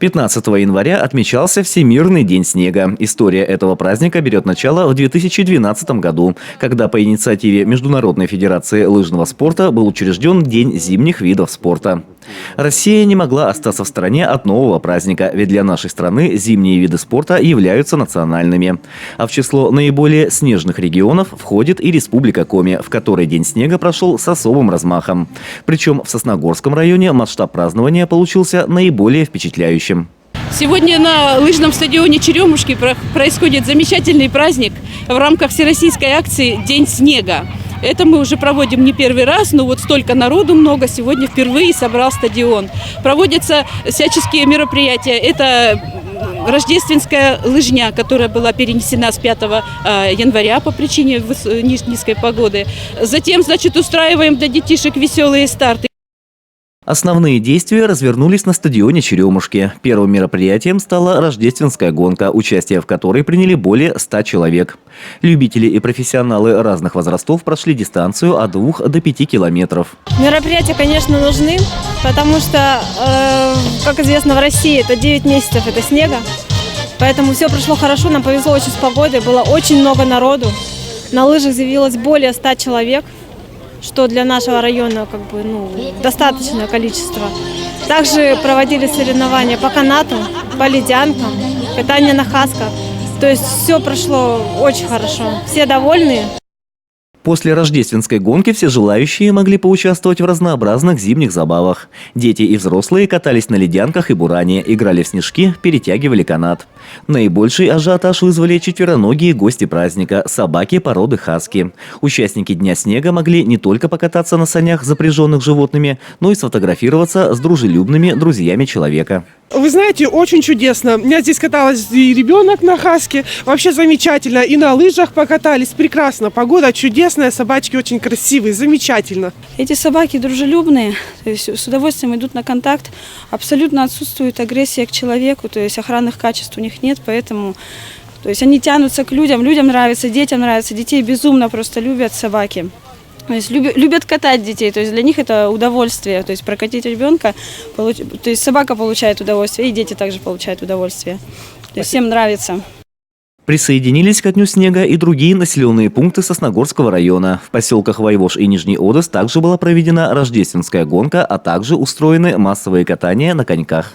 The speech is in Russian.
15 января отмечался Всемирный день снега. История этого праздника берет начало в 2012 году, когда по инициативе Международной федерации лыжного спорта был учрежден День зимних видов спорта. Россия не могла остаться в стороне от нового праздника, ведь для нашей страны зимние виды спорта являются национальными. А в число наиболее снежных регионов входит и Республика Коми, в которой День снега прошел с особым размахом. Причем в Сосногорском районе масштаб празднования получился наиболее впечатляющим. Сегодня на лыжном стадионе Черемушки происходит замечательный праздник в рамках всероссийской акции «День снега». Это мы уже проводим не первый раз, но вот столько народу много. Сегодня впервые собрал стадион. Проводятся всяческие мероприятия. Это рождественская лыжня, которая была перенесена с 5 января по причине низкой погоды. Затем, устраиваем для детишек веселые старты. Основные действия развернулись на стадионе Черемушки. Первым мероприятием стала рождественская гонка, участие в которой приняли более 100 человек. Любители и профессионалы разных возрастов прошли дистанцию от 2 до 5 километров. Мероприятия, конечно, нужны, потому что, как известно, в России это 9 месяцев это снега. Поэтому все прошло хорошо, нам повезло очень с погодой, было очень много народу. На лыжах заявилось более 100 человек, что для нашего района достаточное количество. Также проводили соревнования по канату, по ледянкам, катание на хасках. То есть все прошло очень хорошо. Все довольны. После рождественской гонки все желающие могли поучаствовать в разнообразных зимних забавах. Дети и взрослые катались на ледянках и буране, играли в снежки, перетягивали канат. Наибольший ажиотаж вызвали четвероногие гости праздника – собаки породы хаски. Участники Дня снега могли не только покататься на санях, запряженных животными, но и сфотографироваться с дружелюбными друзьями человека. Вы знаете, очень чудесно. У меня здесь каталась и ребенок на хаске. Вообще замечательно. И на лыжах покатались. Прекрасно. Погода чудесная. Собачки очень красивые. Замечательно. Эти собаки дружелюбные. То есть с удовольствием идут на контакт. Абсолютно отсутствует агрессия к человеку. То есть охранных качеств у них нет. Поэтому они тянутся к людям. Людям нравится, детям нравится. Детей безумно просто любят собаки. То есть любят катать детей, то есть для них это удовольствие, то есть прокатить ребенка, то есть собака получает удовольствие, и дети также получают удовольствие. То есть всем нравится. Присоединились ко Дню снега и другие населенные пункты Сосногорского района. В поселках Войвож и Нижний Одес также была проведена рождественская гонка, а также устроены массовые катания на коньках.